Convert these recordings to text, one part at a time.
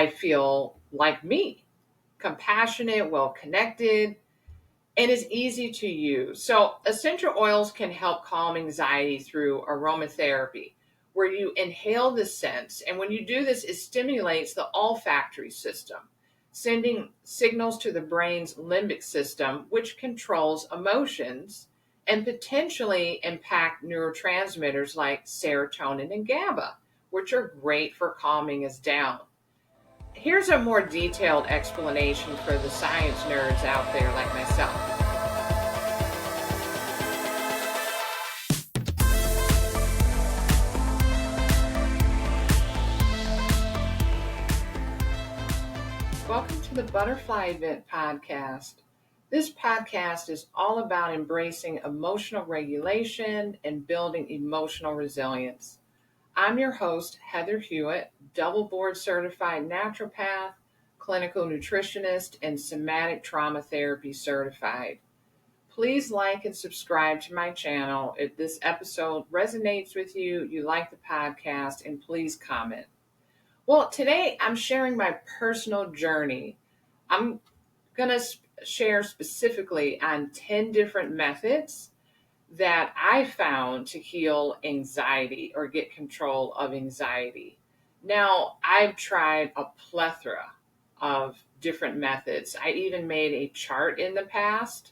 I feel like me, compassionate, well connected, and is easy to use. So, essential oils can help calm anxiety through aromatherapy, where you inhale the scents. And when you do this, it stimulates the olfactory system, sending signals to the brain's limbic system, which controls emotions and potentially impact neurotransmitters like serotonin and GABA, which are great for calming us down. Here's a more detailed explanation for the science nerds out there like myself. Welcome to the Butterfly Event Podcast. This podcast is all about embracing emotional regulation and building emotional resilience. I'm your host, Heather Hewett, double board certified naturopath, clinical nutritionist, and somatic trauma therapy certified. Please like and subscribe to my channel if this episode resonates with you, you like the podcast, and please comment. Well, today I'm sharing my personal journey. I'm going to share specifically on 10 different methods that I found to heal anxiety or get control of anxiety. Now, I've tried a plethora of different methods. I even made a chart in the past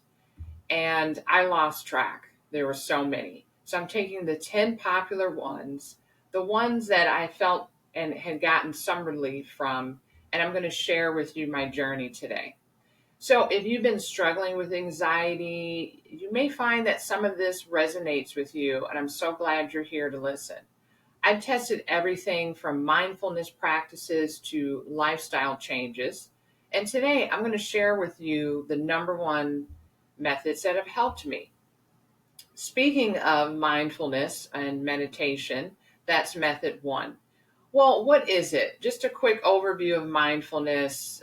and I lost track. There were so many. So I'm taking the 10 popular ones, the ones that I felt and had gotten some relief from, and I'm going to share with you my journey today. So if you've been struggling with anxiety, you may find that some of this resonates with you, and I'm so glad you're here to listen. I've tested everything from mindfulness practices to lifestyle changes, and today I'm going to share with you the number one methods that have helped me. Speaking of mindfulness and meditation, that's method one. Well, what is it? Just a quick overview of mindfulness.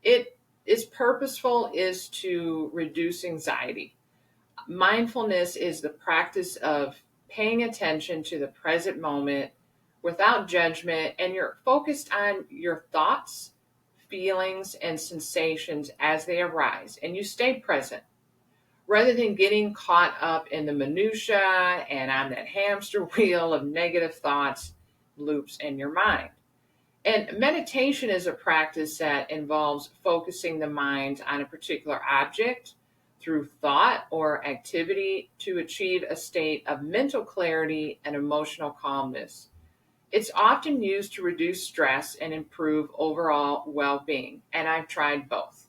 It is purposeful is to reduce anxiety. Mindfulness is the practice of paying attention to the present moment without judgment, and you're focused on your thoughts, feelings, and sensations as they arise, and you stay present rather than getting caught up in the minutia and on that hamster wheel of negative thoughts loops in your mind. And meditation is a practice that involves focusing the mind on a particular object through thought or activity to achieve a state of mental clarity and emotional calmness. It's often used to reduce stress and improve overall well-being, and I've tried both.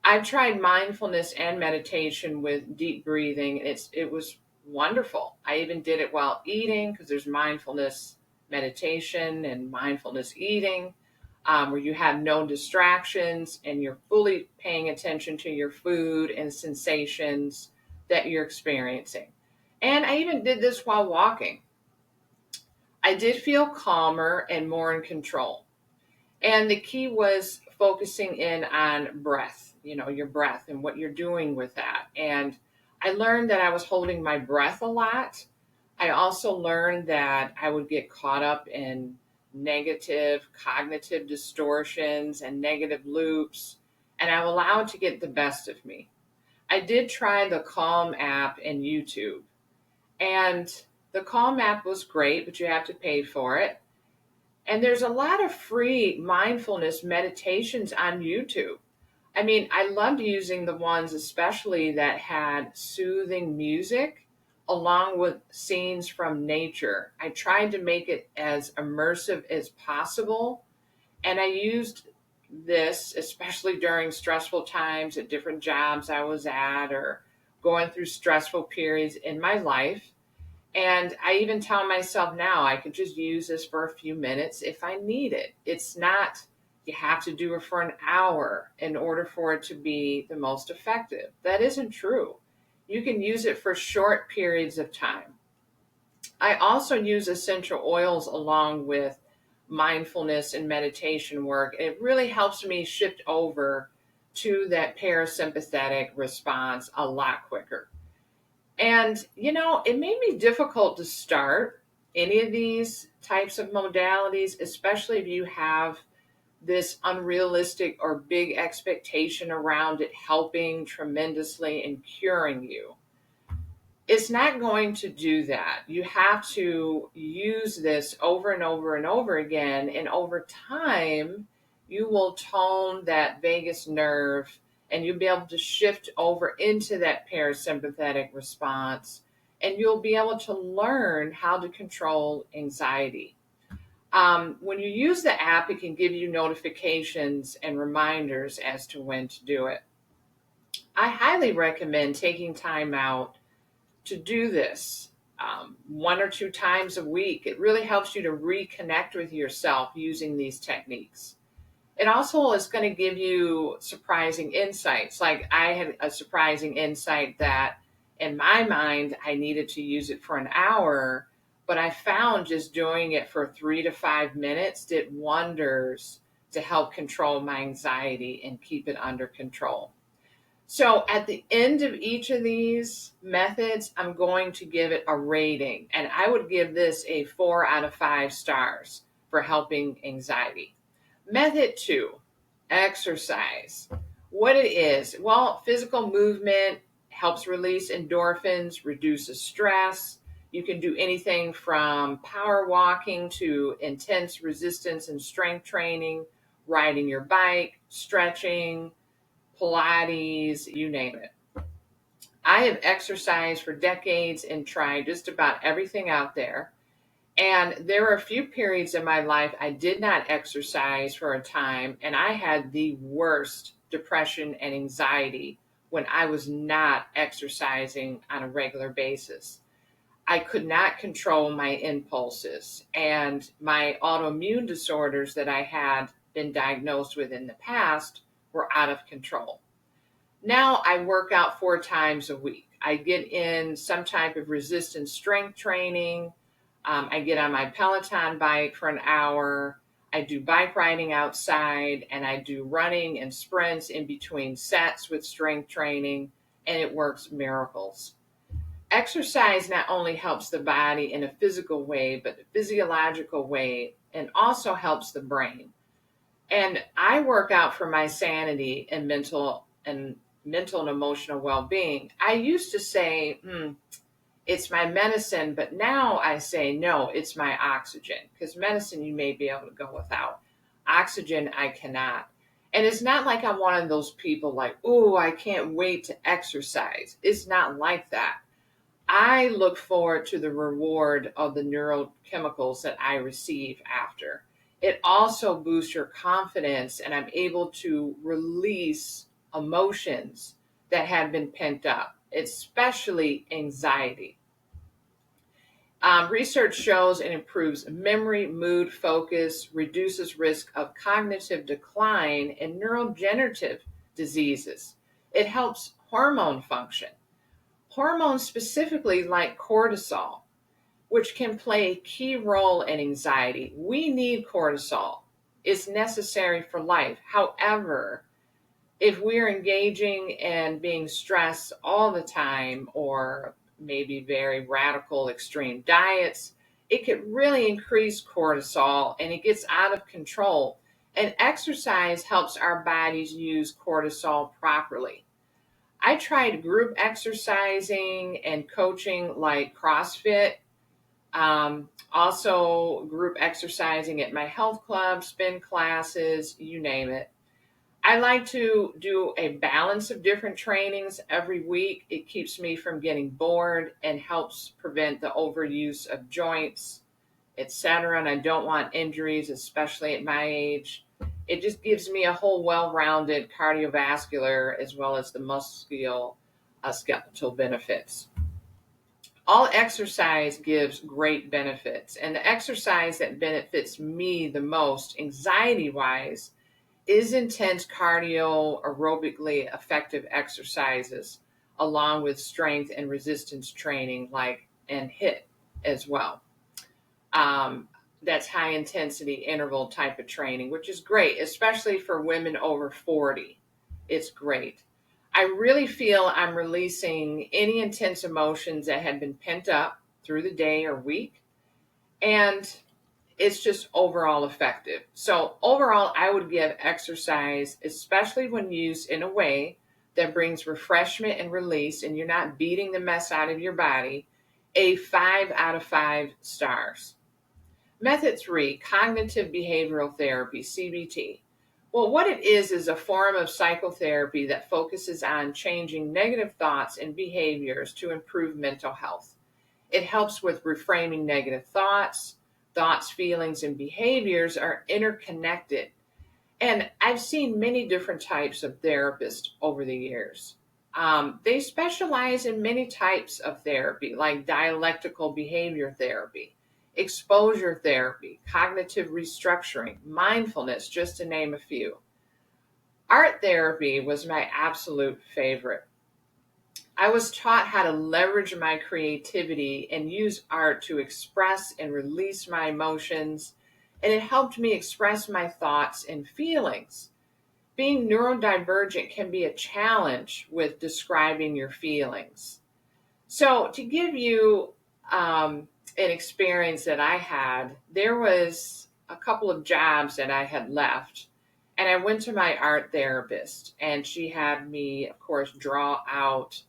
I've tried mindfulness and meditation with deep breathing. It was wonderful. I even did it while eating because there's mindfulness meditation and mindfulness eating, where you have no distractions and you're fully paying attention to your food and sensations that you're experiencing. And I even did this while walking. I did feel calmer and more in control. And the key was focusing in on breath, your breath and what you're doing with that. And I learned that I was holding my breath a lot. I also learned that I would get caught up in negative cognitive distortions and negative loops, and I allowed to get the best of me. I did try the Calm app in YouTube, and the Calm app was great, but you have to pay for it. And there's a lot of free mindfulness meditations on YouTube. I mean, I loved using the ones especially that had soothing music along with scenes from nature. I tried to make it as immersive as possible. And I used this especially during stressful times at different jobs I was at or going through stressful periods in my life. And I even tell myself now I could just use this for a few minutes if I need it. It's not, you have to do it for an hour in order for it to be the most effective. That isn't true. You can use it for short periods of time. I also use essential oils along with mindfulness and meditation work. It really helps me shift over to that parasympathetic response a lot quicker. And, it made me difficult to start. any of these types of modalities, especially if you have this unrealistic or big expectation around it helping tremendously and curing you, it's not going to do that. You have to use this over and over and over again. And over time, you will tone that vagus nerve and you'll be able to shift over into that parasympathetic response. And you'll be able to learn how to control anxiety. When you use the app, it can give you notifications and reminders as to when to do it. I highly recommend taking time out to do this 1 or 2 times a week. It really helps you to reconnect with yourself using these techniques. It also is going to give you surprising insights. Like I had a surprising insight that in my mind, I needed to use it for an hour, but I found just doing it for 3 to 5 minutes did wonders to help control my anxiety and keep it under control. So at the end of each of these methods, I'm going to give it a rating, and I would give this a 4 out of 5 stars for helping anxiety. Method 2, exercise. What it is, well, physical movement helps release endorphins, reduces stress. You can do anything from power walking to intense resistance and strength training, riding your bike, stretching, Pilates, you name it. I have exercised for decades and tried just about everything out there. And there were a few periods in my life I did not exercise for a time, and I had the worst depression and anxiety when I was not exercising on a regular basis. I could not control my impulses, and my autoimmune disorders that I had been diagnosed with in the past were out of control. Now I work out 4 times a week. I get in some type of resistance strength training. I get on my Peloton bike for an hour. I do bike riding outside, and I do running and sprints in between sets with strength training, and it works miracles. Exercise not only helps the body in a physical way, but a physiological way, and also helps the brain. And I work out for my sanity and mental and emotional well-being. I used to say, it's my medicine, but now I say, no, it's my oxygen. Because medicine you may be able to go without. Oxygen, I cannot. And it's not like I'm one of those people like, oh, I can't wait to exercise. It's not like that. I look forward to the reward of the neurochemicals that I receive after. It also boosts your confidence, and I'm able to release emotions that have been pent up, especially anxiety. Research shows it improves memory, mood, focus, reduces risk of cognitive decline and neurodegenerative diseases. It helps hormone function. Hormones specifically like cortisol, which can play a key role in anxiety. We need cortisol. It's necessary for life. However, if we're engaging and being stressed all the time, or maybe very radical extreme diets, it could really increase cortisol and it gets out of control. And exercise helps our bodies use cortisol properly. I tried group exercising and coaching like CrossFit, also group exercising at my health club, spin classes, you name it. I like to do a balance of different trainings every week. It keeps me from getting bored and helps prevent the overuse of joints, etc. And I don't want injuries, especially at my age. It just gives me a whole well-rounded cardiovascular as well as the skeletal benefits. All exercise gives great benefits, and the exercise that benefits me the most, anxiety-wise, is intense cardio, aerobically effective exercises, along with strength and resistance training, like and HIIT as well. That's high intensity interval type of training, which is great, especially for women over 40. It's great. I really feel I'm releasing any intense emotions that had been pent up through the day or week. And it's just overall effective. So overall, I would give exercise, especially when used in a way that brings refreshment and release and you're not beating the mess out of your body, a 5 out of 5 stars. Method 3, cognitive behavioral therapy, CBT. Well, what it is a form of psychotherapy that focuses on changing negative thoughts and behaviors to improve mental health. It helps with reframing negative thoughts. Thoughts, feelings, and behaviors are interconnected. And I've seen many different types of therapists over the years. They specialize in many types of therapy, like dialectical behavior therapy, exposure therapy, cognitive restructuring, mindfulness, just to name a few. Art therapy was my absolute favorite. I was taught how to leverage my creativity and use art to express and release my emotions, and it helped me express my thoughts and feelings. Being neurodivergent can be a challenge with describing your feelings. So, to give you an experience that I had, there was a couple of jobs that I had left, and I went to my art therapist, and she had me, of course, draw out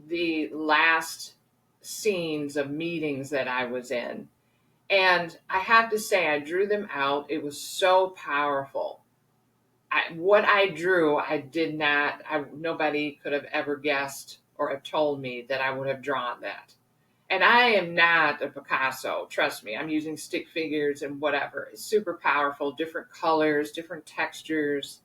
the last scenes of meetings that I was in. And I have to say, I drew them out. It was so powerful. What I drew, nobody could have ever guessed or have told me that I would have drawn that. And I am not a Picasso, trust me. I'm using stick figures and whatever. It's super powerful, different colors, different textures.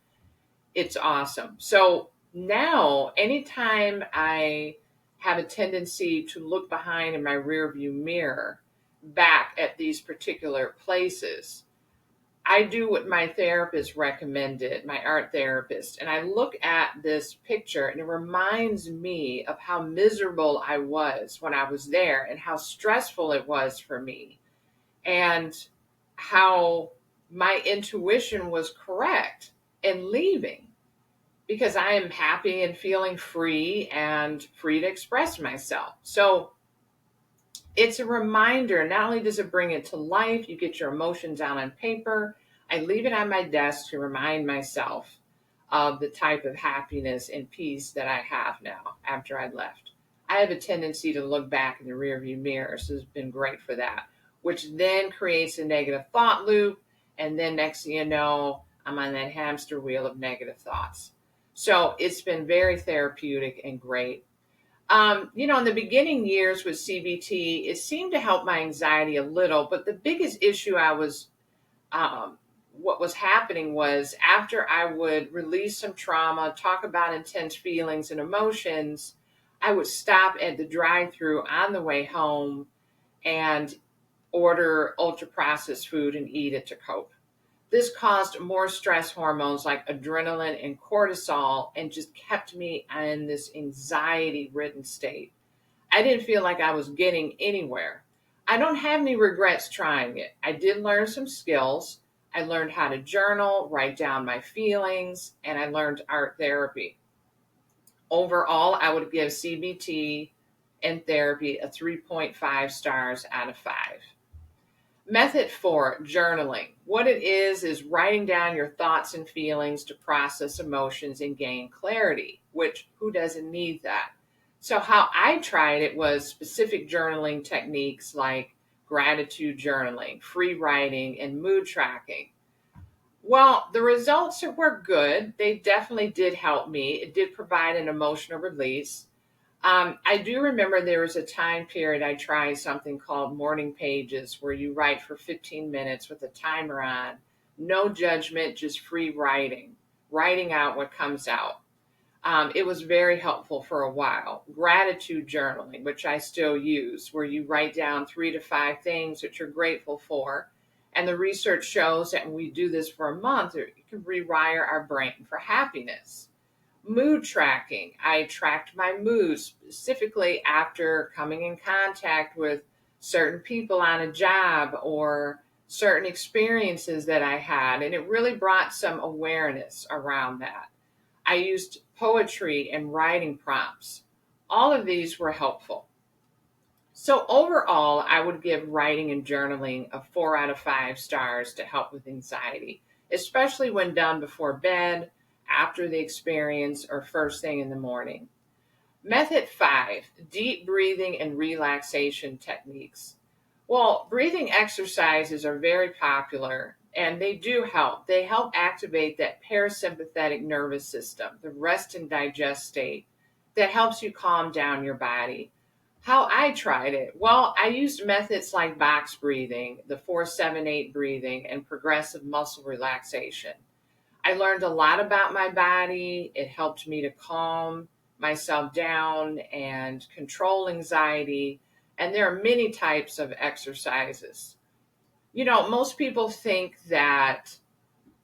It's awesome. So now, anytime I have a tendency to look behind in my rearview mirror back at these particular places, I do what my therapist recommended, my art therapist, and I look at this picture and it reminds me of how miserable I was when I was there and how stressful it was for me and how my intuition was correct in leaving because I am happy and feeling free and free to express myself. So it's a reminder. Not only does it bring it to life, you get your emotions out on paper. I leave it on my desk to remind myself of the type of happiness and peace that I have now after I left. I have a tendency to look back in the rearview mirror, so it's been great for that, which then creates a negative thought loop. And then next thing you know, I'm on that hamster wheel of negative thoughts. So it's been very therapeutic and great. In the beginning years with CBT, it seemed to help my anxiety a little, but the biggest issue what was happening was after I would release some trauma, talk about intense feelings and emotions, I would stop at the drive-through on the way home and order ultra processed food and eat it to cope. This caused more stress hormones like adrenaline and cortisol and just kept me in this anxiety ridden state. I didn't feel like I was getting anywhere. I don't have any regrets trying it. I did learn some skills. I learned how to journal, write down my feelings, and I learned art therapy. Overall, I would give CBT and therapy a 3.5 stars out of 5. Method 4, journaling. What it is writing down your thoughts and feelings to process emotions and gain clarity, which who doesn't need that? So how I tried it was specific journaling techniques like gratitude journaling, free writing, and mood tracking. Well, the results were good. They definitely did help me. It did provide an emotional release. I do remember there was a time period I tried something called morning pages where you write for 15 minutes with a timer on, no judgment, just free writing out what comes out. It was very helpful for a while. Gratitude journaling, which I still use, where you write down 3 to 5 things that you're grateful for. And the research shows that when we do this for a month, it can rewire our brain for happiness. Mood tracking. I tracked my moods specifically after coming in contact with certain people on a job or certain experiences that I had, and it really brought some awareness around that. I used poetry and writing prompts. All of these were helpful. So overall, I would give writing and journaling a 4 out of 5 stars to help with anxiety, especially when done before bed, after the experience, or first thing in the morning. Method 5, deep breathing and relaxation techniques. Well, breathing exercises are very popular and they do help. They help activate that parasympathetic nervous system, the rest and digest state that helps you calm down your body. How I tried it? Well, I used methods like box breathing, the 478 breathing, and progressive muscle relaxation. I learned a lot about my body. It helped me to calm myself down and control anxiety. And there are many types of exercises. Most people think that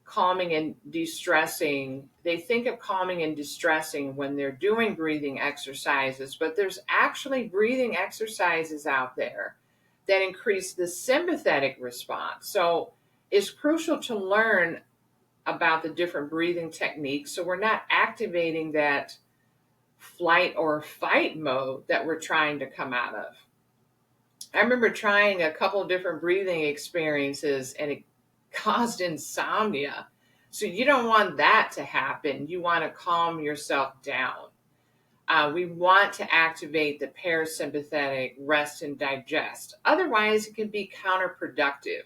calming and de-stressing, they think of calming and distressing when they're doing breathing exercises, but there's actually breathing exercises out there that increase the sympathetic response. So it's crucial to learn about the different breathing techniques so we're not activating that flight or fight mode that we're trying to come out of. I remember trying a couple of different breathing experiences and it caused insomnia. So you don't want that to happen. You want to calm yourself down. We want to activate the parasympathetic rest and digest. Otherwise, it can be counterproductive.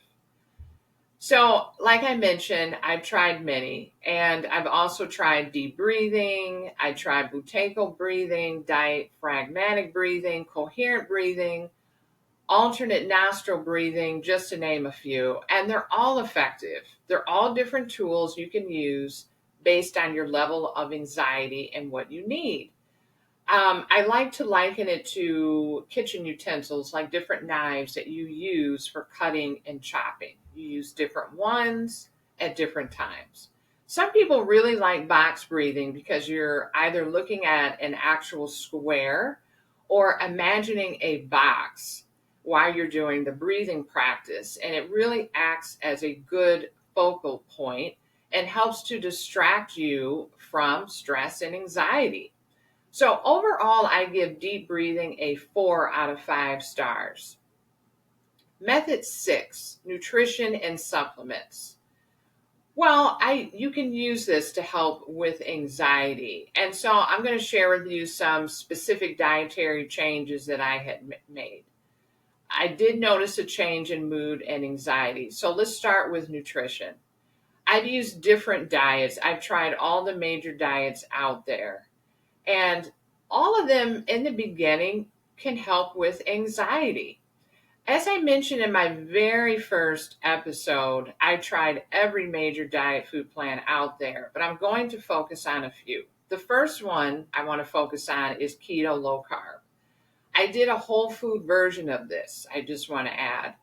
So, like I mentioned, I've tried many, and I've also tried deep breathing. I tried buteyko breathing, diaphragmatic breathing, coherent breathing, alternate nostril breathing, just to name a few. And they're all effective. They're all different tools you can use based on your level of anxiety and what you need. I like to liken it to kitchen utensils, like different knives that you use for cutting and chopping. You use different ones at different times. Some people really like box breathing because you're either looking at an actual square or imagining a box while you're doing the breathing practice. And it really acts as a good focal point and helps to distract you from stress and anxiety. So overall, I give deep breathing a 4 out of 5 stars. Method 6, nutrition and supplements. Well, you can use this to help with anxiety. And so I'm going to share with you some specific dietary changes that I had made. I did notice a change in mood and anxiety. So let's start with nutrition. I've used different diets. I've tried all the major diets out there. And all of them in the beginning can help with anxiety. As I mentioned in my very first episode, I tried every major diet food plan out there, but I'm going to focus on a few. The first one I want to focus on is keto low carb. I did a whole food version of this, I just want to add.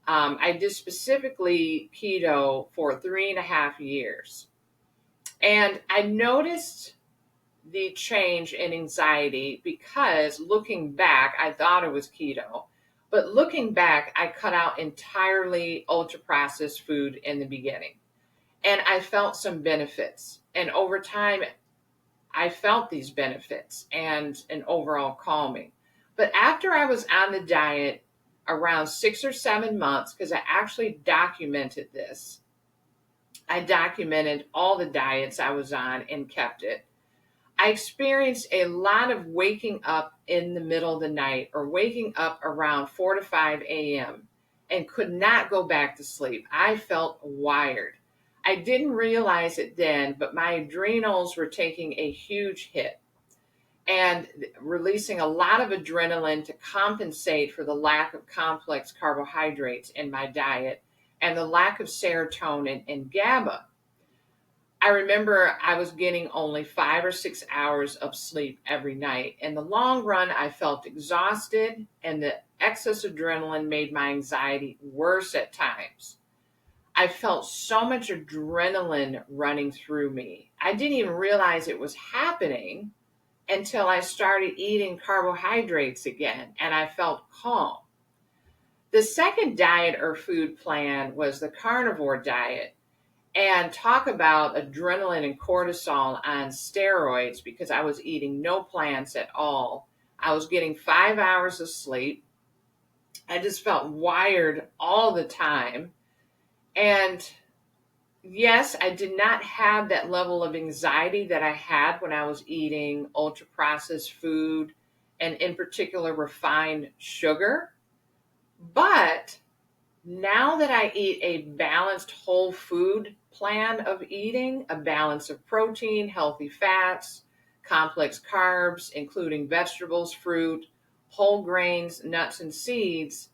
I did specifically keto for 3.5 years. And I noticed the change in anxiety because looking back, I thought it was keto. But looking back, I cut out entirely ultra processed food in the beginning. And I felt some benefits. And over time, I felt these benefits and an overall calming. But after I was on the diet around 6 or 7 months, because I actually documented this, I documented all the diets I was on and kept it. I experienced a lot of waking up in the middle of the night or waking up around 4 to 5 a.m. and could not go back to sleep. I felt wired. I didn't realize it then, but my adrenals were taking a huge hit and releasing a lot of adrenaline to compensate for the lack of complex carbohydrates in my diet and the lack of serotonin and GABA. I remember I was getting only 5 or 6 hours of sleep every night. In the long run, I felt exhausted, and the excess adrenaline made my anxiety worse at times. I felt so much adrenaline running through me. I didn't even realize it was happening until I started eating carbohydrates again, and I felt calm. The second diet or food plan was the carnivore diet. And talk about adrenaline and cortisol on steroids because I was eating no plants at all. I was getting 5 hours of sleep. I just felt wired all the time. And yes, I did not have that level of anxiety that I had when I was eating ultra processed food and, in particular, refined sugar. But now that I eat a balanced whole food plan of eating, a balance of protein, healthy fats, complex carbs, including vegetables, fruit, whole grains, nuts, and seeds,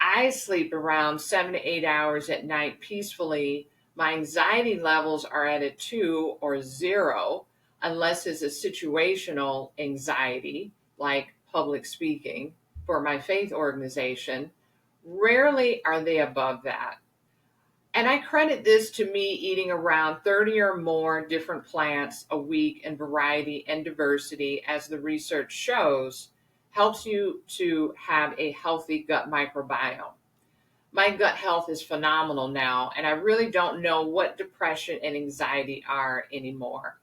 I sleep around 7 to 8 hours at night peacefully. My anxiety levels are at a 2 or 0, unless it's a situational anxiety, like public speaking for my faith organization. Rarely are they above that. And I credit this to me eating around 30 or more different plants a week in variety and diversity, as the research shows, helps you to have a healthy gut microbiome. My gut health is phenomenal now, and I really don't know what depression and anxiety are anymore.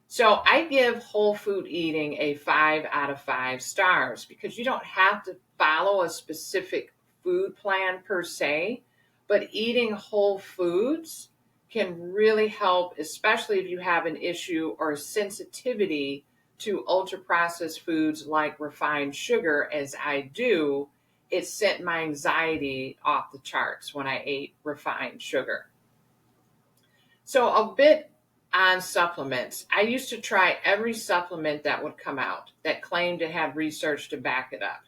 So I give whole food eating a 5 out of 5 stars, because you don't have to follow a specific food plan per se, but eating whole foods can really help, especially if you have an issue or a sensitivity to ultra processed foods like refined sugar, as I do. It sent my anxiety off the charts when I ate refined sugar. So, a bit on supplements. I used to try every supplement that would come out that claimed to have research to back it up.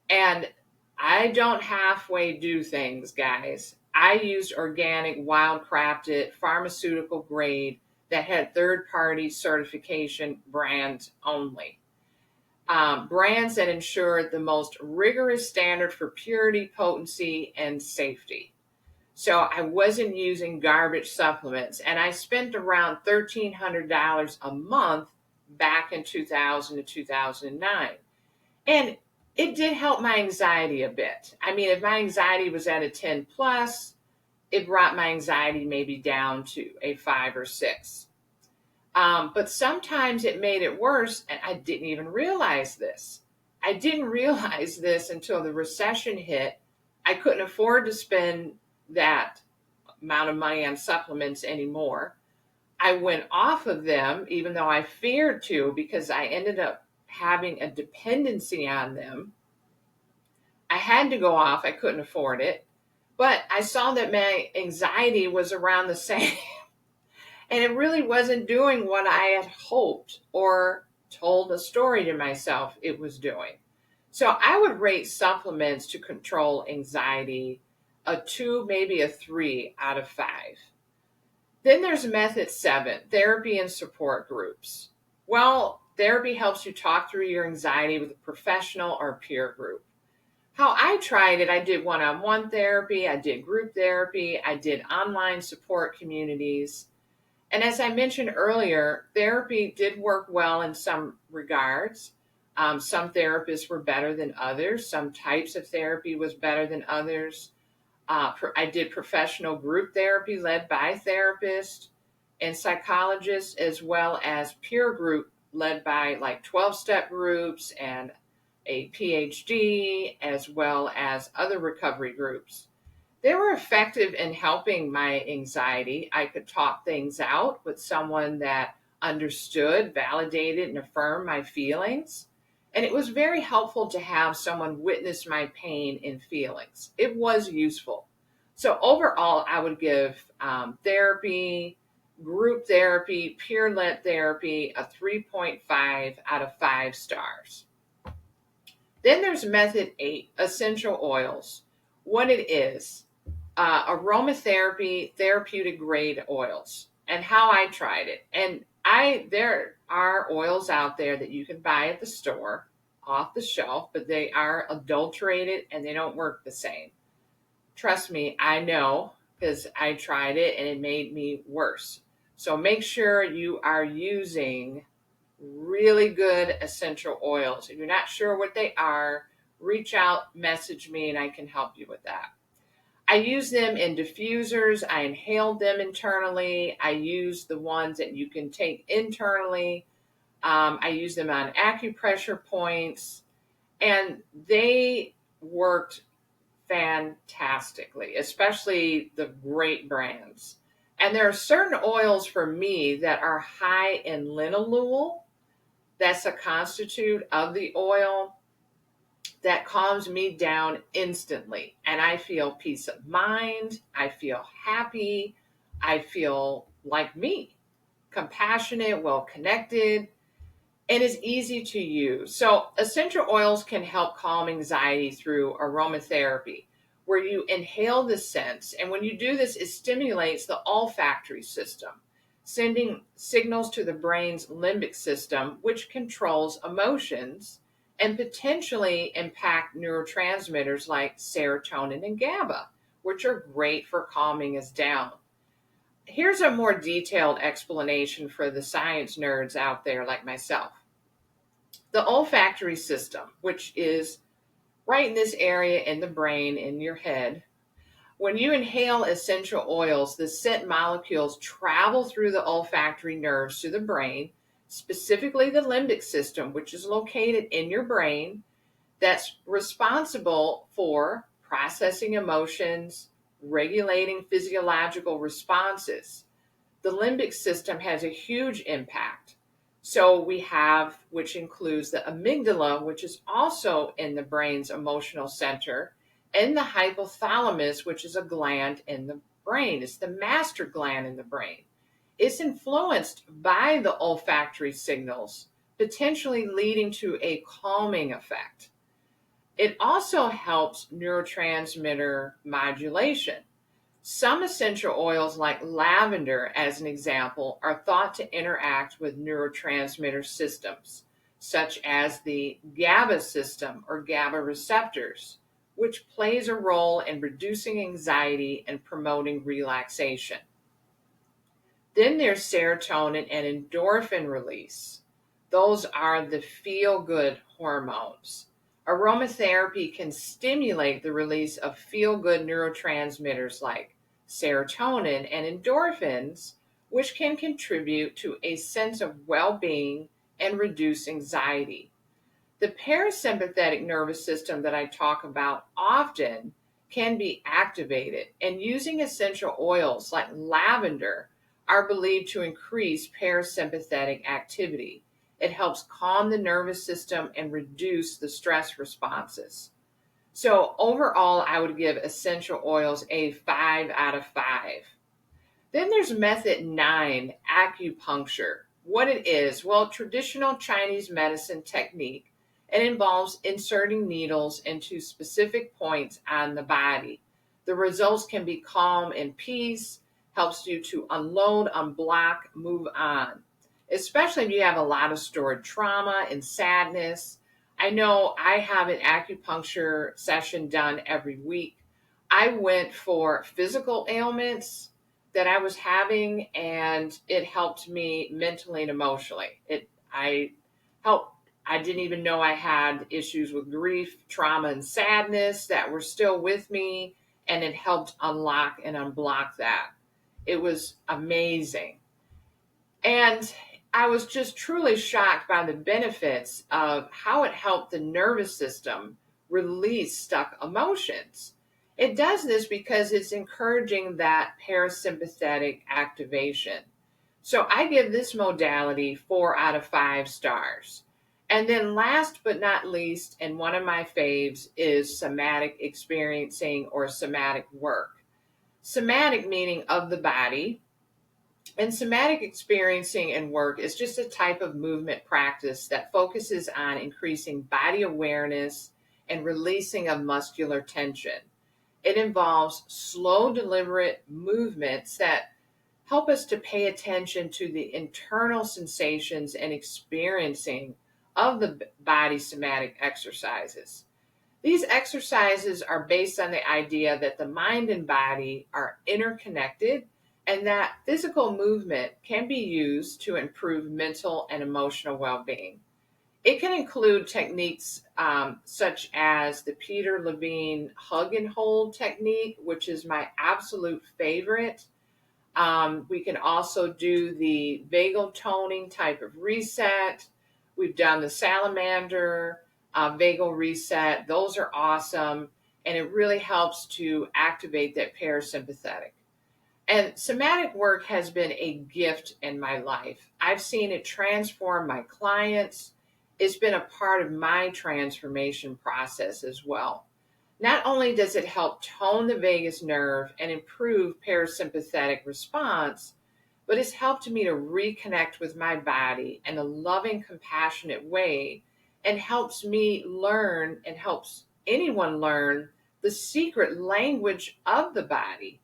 And I don't halfway do things, guys. I used organic, wild crafted, pharmaceutical grade that had third party certification brands only. Brands that ensured the most rigorous standard for purity, potency, and safety. So I wasn't using garbage supplements, and I spent around $1,300 a month back in 2000 to 2009. And it did help my anxiety a bit. I mean, if my anxiety was at a 10 plus, it brought my anxiety maybe down to a 5 or 6. But sometimes it made it worse, and I didn't even realize this. I didn't realize this until the recession hit. I couldn't afford to spend that amount of money on supplements anymore. I went off of them, even though I feared to, because I ended up having a dependency on them. I had to go off, I couldn't afford it. But I saw that my anxiety was around the same. And it really wasn't doing what I had hoped or told a story to myself it was doing. So I would rate supplements to control anxiety a 2, maybe a 3 out of 5. Then there's method 7, therapy and support groups. Well, therapy helps you talk through your anxiety with a professional or peer group. How I tried it, I did one-on-one therapy, I did group therapy, I did online support communities. And as I mentioned earlier, therapy did work well in some regards. Some therapists were better than others. Some types of therapy was better than others. I did professional group therapy led by therapists and psychologists, as well as peer group led by like 12-step groups and a PhD, as well as other recovery groups. They were effective in helping my anxiety. I could talk things out with someone that understood, validated, and affirmed my feelings. And it was very helpful to have someone witness my pain and feelings. It was useful. So overall, I would give therapy, group therapy, peer-led therapy a 3.5 out of 5 stars. Then there's method 8, essential oils. What it is, aromatherapy, therapeutic grade oils, and how I tried it. And there are oils out there that you can buy at the store off the shelf, but they are adulterated and they don't work the same. Trust me, I know, because I tried it and it made me worse. So make sure you are using really good essential oils. If you're not sure what they are, reach out, message me, and I can help you with that. I use them in diffusers. I inhaled them internally. I use the ones that you can take internally. I use them on acupressure points, and they worked fantastically, especially the great brands. And there are certain oils for me that are high in linalool. That's a constitute of the oil that calms me down instantly. And I feel peace of mind. I feel happy. I feel like me, compassionate, well connected, and is easy to use. So, essential oils can help calm anxiety through aromatherapy, where you inhale the scents. And when you do this, it stimulates the olfactory system, sending signals to the brain's limbic system, which controls emotions and potentially impact neurotransmitters like serotonin and GABA, which are great for calming us down. Here's a more detailed explanation for the science nerds out there like myself. The olfactory system, which is right in this area in the brain, in your head, when you inhale essential oils, the scent molecules travel through the olfactory nerves to the brain, specifically the limbic system, which is located in your brain, that's responsible for processing emotions, regulating physiological responses. The limbic system has a huge impact. So we have, which includes the amygdala, which is also in the brain's emotional center, and the hypothalamus, which is a gland in the brain. It's the master gland in the brain. It's influenced by the olfactory signals, potentially leading to a calming effect. It also helps neurotransmitter modulation. Some essential oils, like lavender, as an example, are thought to interact with neurotransmitter systems, such as the GABA system or GABA receptors, which plays a role in reducing anxiety and promoting relaxation. Then there's serotonin and endorphin release. Those are the feel-good hormones. Aromatherapy can stimulate the release of feel-good neurotransmitters like serotonin and endorphins, which can contribute to a sense of well-being and reduce anxiety. The parasympathetic nervous system that I talk about often can be activated, and using essential oils like lavender are believed to increase parasympathetic activity. It helps calm the nervous system and reduce the stress responses. So overall, I would give essential oils a 5 out of 5. Then there's method 9, acupuncture. What it is, well, traditional Chinese medicine technique. It involves inserting needles into specific points on the body. The results can be calm and peace, helps you to unload, unblock, move on, especially if you have a lot of stored trauma and sadness. I know I have an acupuncture session done every week. I went for physical ailments that I was having, and it helped me mentally and emotionally. I helped. I didn't even know I had issues with grief, trauma, and sadness that were still with me, and it helped unlock and unblock that. It was amazing. And I was just truly shocked by the benefits of how it helped the nervous system release stuck emotions. It does this because it's encouraging that parasympathetic activation. So I give this modality 4 out of 5 stars. And then last but not least, and one of my faves, is somatic experiencing or somatic work. Somatic meaning of the body, and somatic experiencing and work is just a type of movement practice that focuses on increasing body awareness and releasing of muscular tension. It involves slow, deliberate movements that help us to pay attention to the internal sensations and experiencing of the body somatic exercises. These exercises are based on the idea that the mind and body are interconnected and that physical movement can be used to improve mental and emotional well-being. It can include techniques such as the Peter Levine hug and hold technique, which is my absolute favorite. We can also do the vagal toning type of reset. We've done the salamander vagal reset. Those are awesome. and it really helps to activate that parasympathetic. And somatic work has been a gift in my life. I've seen it transform my clients. It's been a part of my transformation process as well. Not only does it help tone the vagus nerve and improve parasympathetic response, but it's helped me to reconnect with my body in a loving, compassionate way, and helps me learn and helps anyone learn the secret language of the body.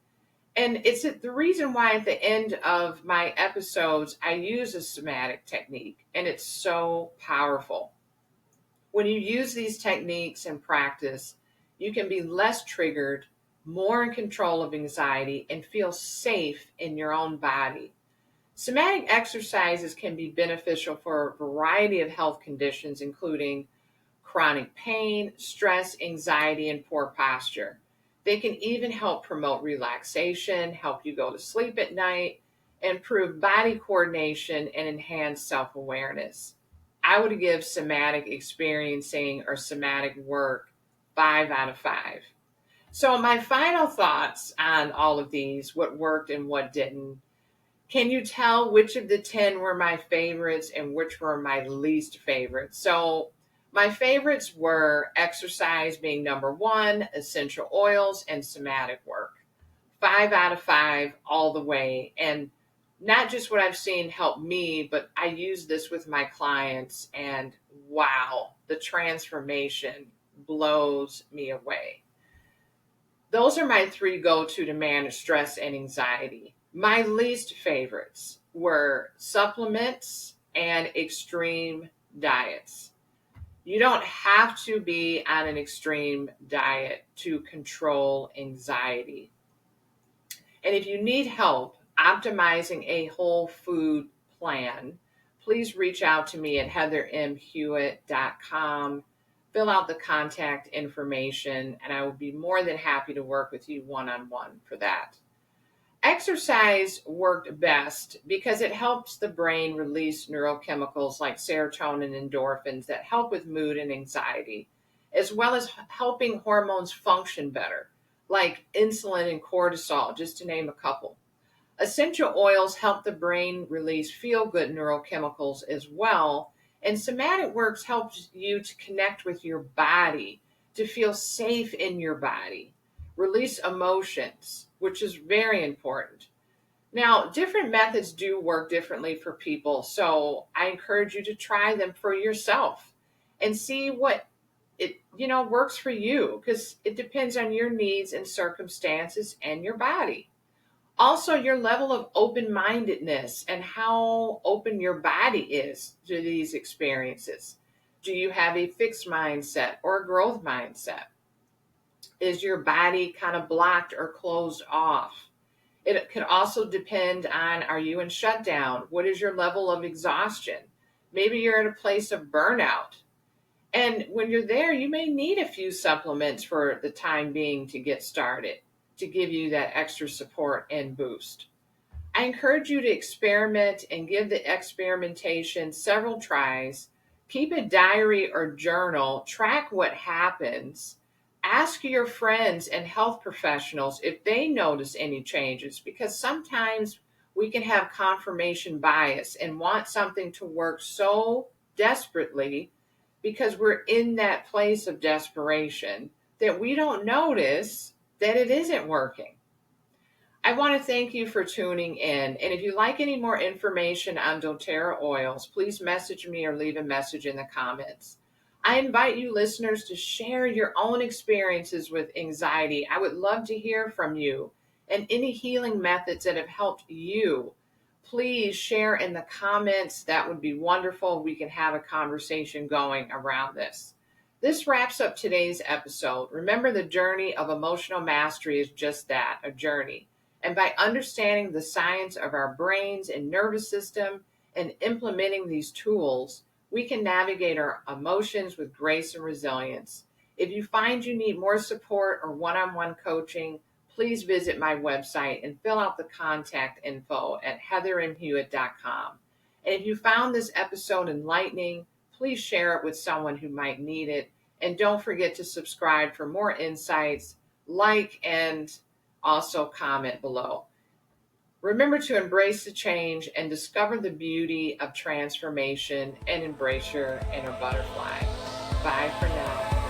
And it's the reason why at the end of my episodes, I use a somatic technique, and it's so powerful. When you use these techniques in practice, you can be less triggered, more in control of anxiety, and feel safe in your own body. Somatic exercises can be beneficial for a variety of health conditions, including chronic pain, stress, anxiety, and poor posture. They can even help promote relaxation, help you go to sleep at night, improve body coordination, and enhance self awareness. I would give somatic experiencing or somatic work 5 out of 5. So, my final thoughts on all of these, what worked and what didn't. Can you tell which of the 10 were my favorites and which were my least favorites? So, my favorites were exercise being number one, essential oils, and somatic work. 5 out of 5 all the way. And not just what I've seen help me, but I use this with my clients, and wow, the transformation blows me away. Those are my 3 go-to to manage stress and anxiety. My least favorites were supplements and extreme diets. You don't have to be on an extreme diet to control anxiety. And if you need help optimizing a whole food plan, please reach out to me at heathermhewitt.com. Fill out the contact information, and I will be more than happy to work with you one-on-one for that. Exercise worked best because it helps the brain release neurochemicals like serotonin and endorphins that help with mood and anxiety, as well as helping hormones function better, like insulin and cortisol, just to name a couple. Essential oils help the brain release feel-good neurochemicals as well, and somatic works helps you to connect with your body, to feel safe in your body, release emotions, which is very important. Now, different methods do work differently for people, so I encourage you to try them for yourself and see what works for you, because it depends on your needs and circumstances and your body. Also, your level of open-mindedness and how open your body is to these experiences. Do you have a fixed mindset or a growth mindset? Is your body kind of blocked or closed off? It can also depend on, are you in shutdown? What is your level of exhaustion? Maybe you're at a place of burnout. And when you're there, you may need a few supplements for the time being to get started, to give you that extra support and boost. I encourage you to experiment and give the experimentation several tries. Keep a diary or journal, track what happens. Ask your friends and health professionals if they notice any changes, because sometimes we can have confirmation bias and want something to work so desperately because we're in that place of desperation that we don't notice that it isn't working. I want to thank you for tuning in. And if you like any more information on doTERRA oils, please message me or leave a message in the comments. I invite you listeners to share your own experiences with anxiety. I would love to hear from you, and any healing methods that have helped you. Please share in the comments. That would be wonderful. We can have a conversation going around this. This wraps up today's episode. Remember, the journey of emotional mastery is just that, a journey. And by understanding the science of our brains and nervous system and implementing these tools, we can navigate our emotions with grace and resilience. If you find you need more support or one-on-one coaching, please visit my website and fill out the contact info at heathermhewitt.com. And if you found this episode enlightening, please share it with someone who might need it. And don't forget to subscribe for more insights, like, and also comment below. Remember to embrace the change and discover the beauty of transformation and embrace your inner butterfly. Bye for now.